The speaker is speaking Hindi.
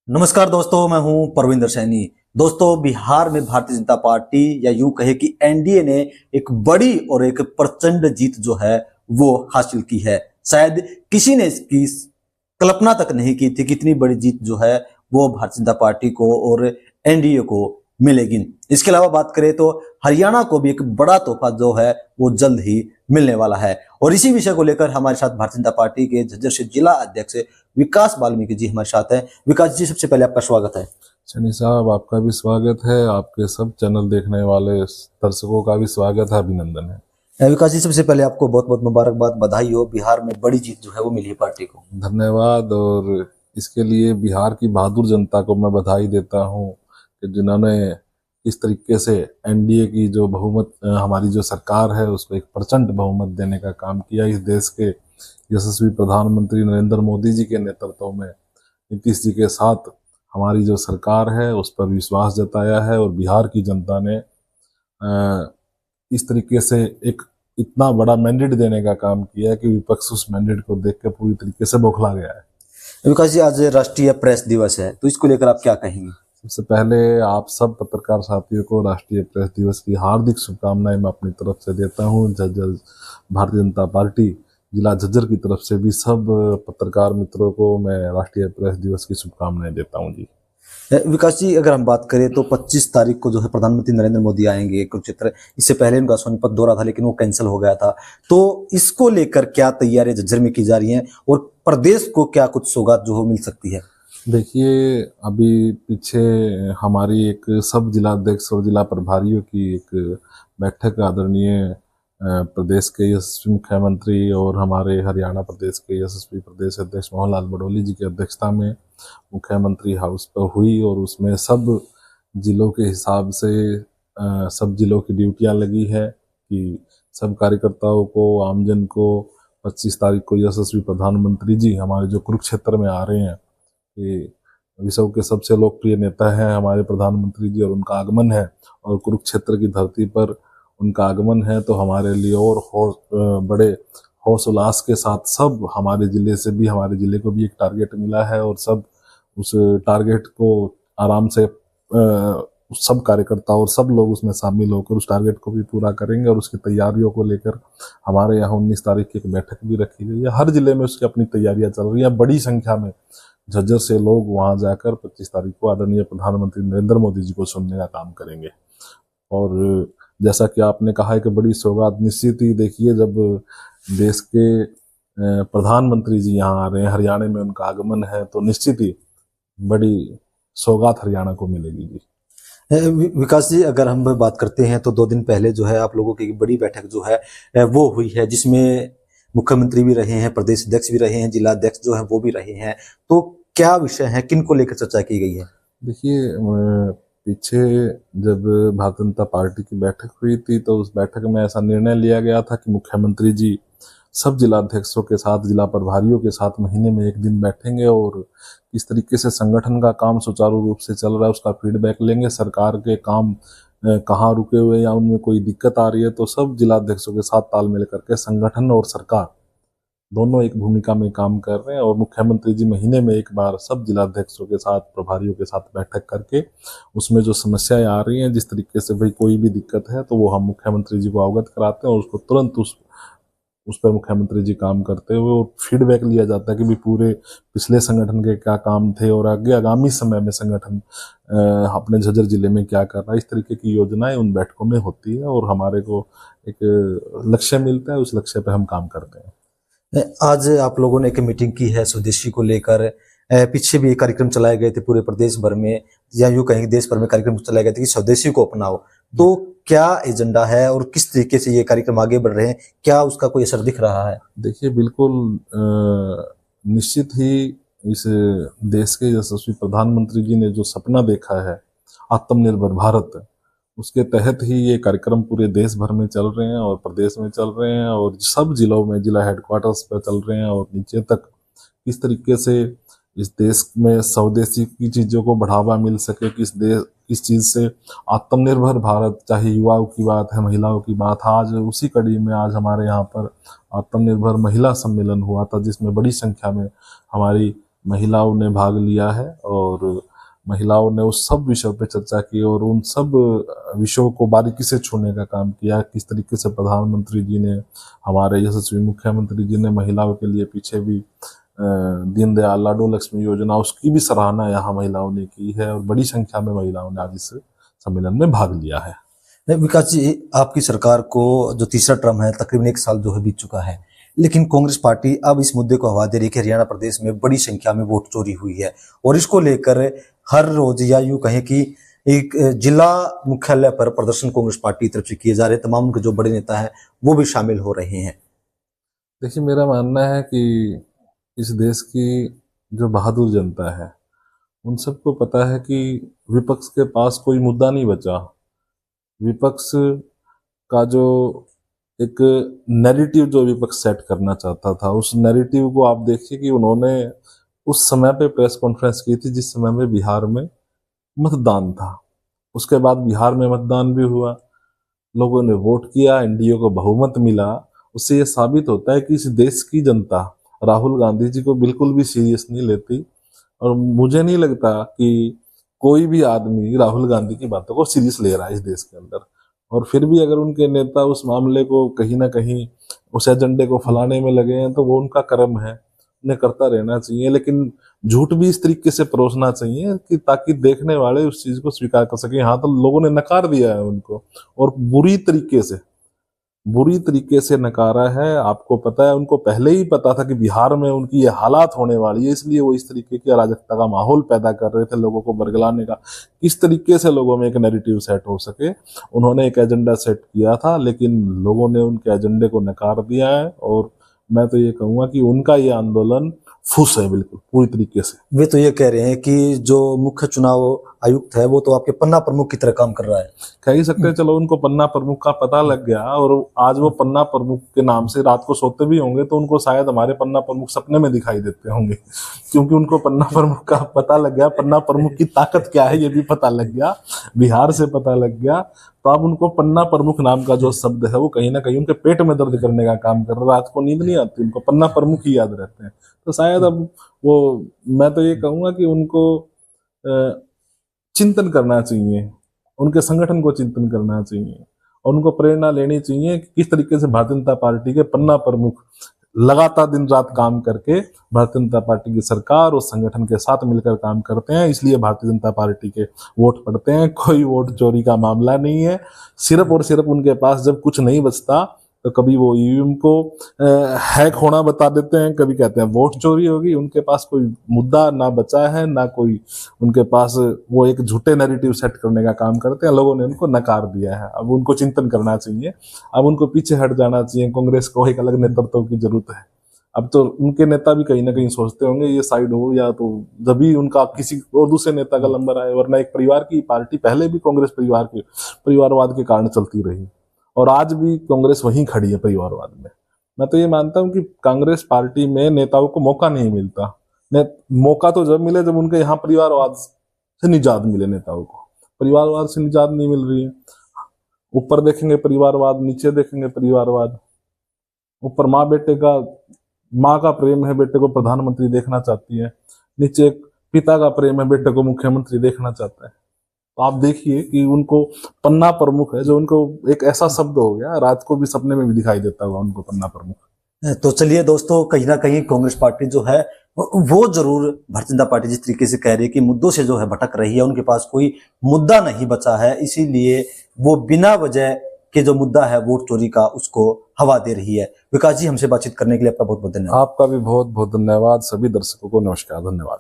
नमस्कार दोस्तों, मैं हूं परविंदर सैनी। दोस्तों, बिहार में भारतीय जनता पार्टी या यूं कहे कि एनडीए ने एक बड़ी और एक प्रचंड जीत जो है वो हासिल की है। शायद किसी ने इसकी कल्पना तक नहीं की थी कि इतनी बड़ी जीत जो है वो भारतीय जनता पार्टी को और एनडीए को मिलेगी। इसके अलावा बात करें तो हरियाणा को भी एक बड़ा तोहफा जो है वो जल्द ही मिलने वाला है। और इसी विषय को लेकर हमारे साथ भारतीय जनता पार्टी के झज्जर से जिला अध्यक्ष विकास वाल्मीकि जी हमारे साथ हैं। विकास जी, सबसे पहले आपका स्वागत है। सनी साहब, आपका भी स्वागत है। आपके सब चैनल देखने वाले दर्शकों का भी स्वागत है, अभिनंदन है। विकास जी, सबसे पहले आपको बहुत बहुत मुबारकबाद, बधाई हो। बिहार में बड़ी जीत जो है वो मिली है पार्टी को। धन्यवाद। और इसके लिए बिहार की बहादुर जनता को मैं बधाई देता हूं कि जिन्होंने इस तरीके से एनडीए की जो बहुमत हमारी जो सरकार है उसको एक प्रचंड बहुमत देने का काम किया। इस देश के यशस्वी प्रधानमंत्री नरेंद्र मोदी जी के नेतृत्व में नीतीश जी के साथ हमारी जो सरकार है उस पर विश्वास जताया है और बिहार की जनता ने इस तरीके से एक इतना बड़ा मैंडेट देने का काम किया है कि विपक्ष उस मैंडेट को देख के पूरी तरीके से बौखला गया है। विकास जी, आज राष्ट्रीय प्रेस दिवस है, तो इसको लेकर आप क्या कहेंगे? सबसे पहले आप सब पत्रकार साथियों को राष्ट्रीय प्रेस दिवस की हार्दिक शुभकामनाएं मैं अपनी तरफ से देता हूं। झज्जर भारतीय जनता पार्टी जिला झज्जर की तरफ से भी सब पत्रकार मित्रों को मैं राष्ट्रीय प्रेस दिवस की शुभकामनाएं देता हूं जी। विकास जी, अगर हम बात करें तो 25 तारीख को जो है प्रधानमंत्री नरेंद्र मोदी आएंगे कुरुक्षेत्र। इससे पहले उनका सोनीपत दौरा था लेकिन वो कैंसिल हो गया था। तो इसको लेकर क्या तैयारियां झज्जर में की जा रही हैं और प्रदेश को क्या कुछ सौगात जो हो मिल सकती है? देखिए, अभी पीछे हमारी एक सब जिला अध्यक्ष और जिला प्रभारियों की एक बैठक आदरणीय प्रदेश के यशस्वी मुख्यमंत्री और हमारे हरियाणा प्रदेश के यशस्वी प्रदेश अध्यक्ष मोहन लाल बडोली जी की अध्यक्षता में मुख्यमंत्री हाउस पर हुई और उसमें सब जिलों के हिसाब से सब जिलों की ड्यूटियां लगी है कि सब कार्यकर्ताओं को, आमजन को 25 तारीख को यशस्वी प्रधानमंत्री जी हमारे जो कुरुक्षेत्र में आ रहे हैं, कि विश्व के सबसे लोकप्रिय नेता हैं हमारे प्रधानमंत्री जी और उनका आगमन है और कुरुक्षेत्र की धरती पर उनका आगमन है, तो हमारे लिए और बड़े हौस उल्लास के साथ सब हमारे जिले से भी, हमारे जिले को भी एक टारगेट मिला है और सब उस टारगेट को आराम से सब कार्यकर्ता और सब लोग उसमें शामिल होकर उस टारगेट को भी पूरा करेंगे। और उसकी तैयारियों को लेकर हमारे यहाँ 19 तारीख की एक बैठक भी रखी गई है। हर जिले में उसकी अपनी तैयारियां चल रही हैं। बड़ी संख्या में झज्जर से लोग वहां जाकर 25 तारीख को आदरणीय प्रधानमंत्री नरेंद्र मोदी जी को सुनने का काम करेंगे। और जैसा कि आपने कहा है कि बड़ी सौगात, निश्चित ही देखिए, जब देश के प्रधानमंत्री जी यहाँ आ रहे हैं, हरियाणा में उनका आगमन है, तो निश्चित ही बड़ी सौगात हरियाणा को मिलेगी जी। विकास जी, अगर हम बात करते हैं तो 2 दिन पहले जो है आप लोगों की बड़ी बैठक जो है वो हुई है, जिसमें मुख्यमंत्री भी रहे हैं, प्रदेश अध्यक्ष भी रहे हैं, जिला अध्यक्ष जो है वो भी रहे हैं। तो क्या विषय है, किन को लेकर चर्चा की गई है? देखिए, पीछे जब भारतीय जनता पार्टी की बैठक हुई थी तो उस बैठक में ऐसा निर्णय लिया गया था कि मुख्यमंत्री जी सब जिला अध्यक्षों के साथ, जिला प्रभारियों के साथ महीने में एक दिन बैठेंगे और किस तरीके से संगठन का काम सुचारू रूप से चल रहा है उसका फीडबैक लेंगे। सरकार के काम कहाँ रुके हुए या उनमें कोई दिक्कत आ रही है तो सब जिला अध्यक्षों के साथ तालमेल करके संगठन और सरकार दोनों एक भूमिका में काम कर रहे हैं। और मुख्यमंत्री जी महीने में एक बार सब जिला अध्यक्षों के साथ, प्रभारियों के साथ बैठक करके उसमें जो समस्याएं आ रही हैं, जिस तरीके से भाई कोई भी दिक्कत है तो वो हम मुख्यमंत्री जी को अवगत कराते हैं और उसको तुरंत उस पर मुख्यमंत्री जी काम करते हुए और फीडबैक लिया जाता है कि भी पूरे पिछले संगठन के क्या काम थे और आगे आगामी समय में संगठन अपने झज्जर जिले में क्या कर रहा है। इस तरीके की योजनाएं उन बैठकों में होती है और हमारे को एक लक्ष्य मिलता है, उस लक्ष्य पे हम काम करते हैं। आज आप लोगों ने एक मीटिंग की है स्वदेशी को लेकर। पीछे भी कार्यक्रम चलाए गए थे पूरे प्रदेश भर में, या यूं कहेंगे देश भर में कार्यक्रम चलाए गए थे कि स्वदेशी को अपनाओ। तो क्या एजेंडा है और किस तरीके से ये कार्यक्रम आगे बढ़ रहे हैं? क्या उसका कोई असर दिख रहा है? देखिए, बिल्कुल निश्चित ही इस देश के यशस्वी प्रधानमंत्री जी ने जो सपना देखा है आत्मनिर्भर भारत, उसके तहत ही ये कार्यक्रम पूरे देश भर में चल रहे हैं और प्रदेश में चल रहे हैं और सब जिलों में, जिला हेडक्वार्टर्स पर चल रहे हैं और नीचे तक किस तरीके से इस देश में स्वदेशी की चीज़ों को बढ़ावा मिल सके, किस चीज़ से आत्मनिर्भर भारत, चाहे युवाओं की बात है, महिलाओं की बात। आज उसी कड़ी में आज हमारे यहाँ पर आत्मनिर्भर महिला सम्मेलन हुआ था जिसमें बड़ी संख्या में हमारी महिलाओं ने भाग लिया है और महिलाओं ने उस सब विषयों पे चर्चा की और उन सब विषयों को बारीकी से छूने का काम किया। किस तरीके से प्रधानमंत्री जी ने, हमारे यशस्वी मुख्यमंत्री जी ने महिलाओं के लिए पीछे भी दीनदयाल लाडो लक्ष्मी योजना, उसकी भी सराहना यहाँ महिलाओं ने की है और बड़ी संख्या में महिलाओं ने आज इस सम्मेलन में भाग लिया है। विकास जी, आपकी सरकार को जो तीसरा टर्म है तकरीबन 1 साल जो है बीत चुका है, लेकिन कांग्रेस पार्टी अब इस मुद्दे को हवा दे रही है कि हरियाणा प्रदेश में बड़ी संख्या में वोट चोरी हुई है और इसको लेकर हर रोज या यूं कहें कि एक जिला मुख्यालय पर प्रदर्शन कांग्रेस पार्टी की तरफ से किए जा रहे हैं। तमाम उनके जो बड़े नेता हैं वो भी शामिल हो रहे हैं। देखिए, मेरा मानना है कि इस देश की जो बहादुर जनता है उन सबको पता है कि विपक्ष के पास कोई मुद्दा नहीं बचा। विपक्ष का जो एक नैरेटिव जो विपक्ष सेट करना चाहता था, उस नैरेटिव को आप देखिए कि उन्होंने उस समय पे प्रेस कॉन्फ्रेंस की थी जिस समय में बिहार में मतदान था। उसके बाद बिहार में मतदान भी हुआ, लोगों ने वोट किया, एनडीए को बहुमत मिला। उससे ये साबित होता है कि इस देश की जनता राहुल गांधी जी को बिल्कुल भी सीरियस नहीं लेती और मुझे नहीं लगता कि कोई भी आदमी राहुल गांधी की बातों को सीरियस ले रहा है इस देश के अंदर। और फिर भी अगर उनके नेता उस मामले को कहीं ना कहीं उस एजेंडे को फैलाने में लगे हैं तो वो उनका कर्म है, उन्हें करता रहना चाहिए। लेकिन झूठ भी इस तरीके से परोसना चाहिए कि ताकि देखने वाले उस चीज को स्वीकार कर सके। हाँ, तो लोगों ने नकार दिया है उनको और बुरी तरीके से नकारा है। आपको पता है, उनको पहले ही पता था कि बिहार में उनकी ये हालात होने वाली है, इसलिए वो इस तरीके की अराजकता का माहौल पैदा कर रहे थे लोगों को बरगलाने का। किस तरीके से लोगों में एक नैरेटिव सेट हो सके, उन्होंने एक एजेंडा सेट किया था, लेकिन लोगों ने उनके एजेंडे को नकार दिया है। और मैं तो ये कहूंगा कि उनका ये आंदोलन फुस है बिल्कुल पूरी तरीके से। वे तो ये कह रहे हैं कि जो मुख्य चुनाव आयुक्त है वो तो आपके पन्ना प्रमुख की तरह काम कर रहा है। कह ही सकते हैं, चलो उनको पन्ना प्रमुख का पता लग गया और आज वो पन्ना प्रमुख के नाम से रात को सोते भी होंगे तो उनको शायद हमारे पन्ना प्रमुख सपने में दिखाई देते होंगे, क्योंकि उनको पन्ना प्रमुख का पता लग गया, पन्ना प्रमुख की ताकत क्या है ये भी पता लग गया, बिहार से पता लग गया। तो अब उनको पन्ना प्रमुख नाम का जो शब्द है वो कहीं ना कहीं उनके पेट में दर्द करने का काम कर रहा है। रात को नींद नहीं आती, उनको पन्ना प्रमुख ही याद रहते हैं। तो शायद अब वो, मैं तो ये कहूंगा कि उनको चिंतन करना चाहिए, उनके संगठन को चिंतन करना चाहिए और उनको प्रेरणा लेनी चाहिए कि किस तरीके से भारतीय जनता पार्टी के पन्ना प्रमुख लगातार दिन रात काम करके भारतीय जनता पार्टी की सरकार और संगठन के साथ मिलकर काम करते हैं, इसलिए भारतीय जनता पार्टी के वोट पड़ते हैं। कोई वोट चोरी का मामला नहीं है। सिर्फ और सिर्फ उनके पास जब कुछ नहीं बचता तो कभी वो ईवीएम को हैक होना बता देते हैं, कभी कहते हैं वोट चोरी होगी। उनके पास कोई मुद्दा ना बचा है, ना कोई उनके पास, वो एक झूठे नैरेटिव सेट करने का काम करते हैं। लोगों ने उनको नकार दिया है। अब उनको चिंतन करना चाहिए, अब उनको पीछे हट जाना चाहिए। कांग्रेस को एक अलग नेतृत्व की जरूरत है। अब तो उनके नेता भी कहीं ना कहीं सोचते होंगे ये साइड हो, या तो जब भी उनका किसी और दूसरे नेता का नंबर आए, वरना एक परिवार की पार्टी पहले भी कांग्रेस परिवारवाद के कारण चलती रही और आज भी कांग्रेस वहीं खड़ी है परिवारवाद में। मैं तो ये मानता हूं कि कांग्रेस पार्टी में नेताओं को मौका नहीं मिलता। मौका तो जब मिले जब उनके यहाँ परिवारवाद से निजात मिले। नेताओं को परिवारवाद से निजात नहीं मिल रही है। ऊपर देखेंगे परिवारवाद, नीचे देखेंगे परिवारवाद। ऊपर माँ का प्रेम है, बेटे को प्रधानमंत्री देखना चाहती है। नीचे पिता का प्रेम है, बेटे को मुख्यमंत्री देखना चाहता है। तो आप देखिए कि उनको पन्ना प्रमुख है, जो उनको एक ऐसा शब्द हो गया, रात को भी सपने में भी दिखाई देता हुआ उनको पन्ना प्रमुख। तो चलिए दोस्तों, कहीं ना कहीं कांग्रेस पार्टी जो है वो जरूर भारतीय जनता पार्टी जिस तरीके से कह रही है कि मुद्दों से जो है भटक रही है, उनके पास कोई मुद्दा नहीं बचा है, इसीलिए वो बिना वजह के जो मुद्दा है वोट चोरी का उसको हवा दे रही है। विकास जी, हमसे बातचीत करने के लिए आपका बहुत बहुत धन्यवाद। आपका भी बहुत बहुत धन्यवाद। सभी दर्शकों को नमस्कार, धन्यवाद।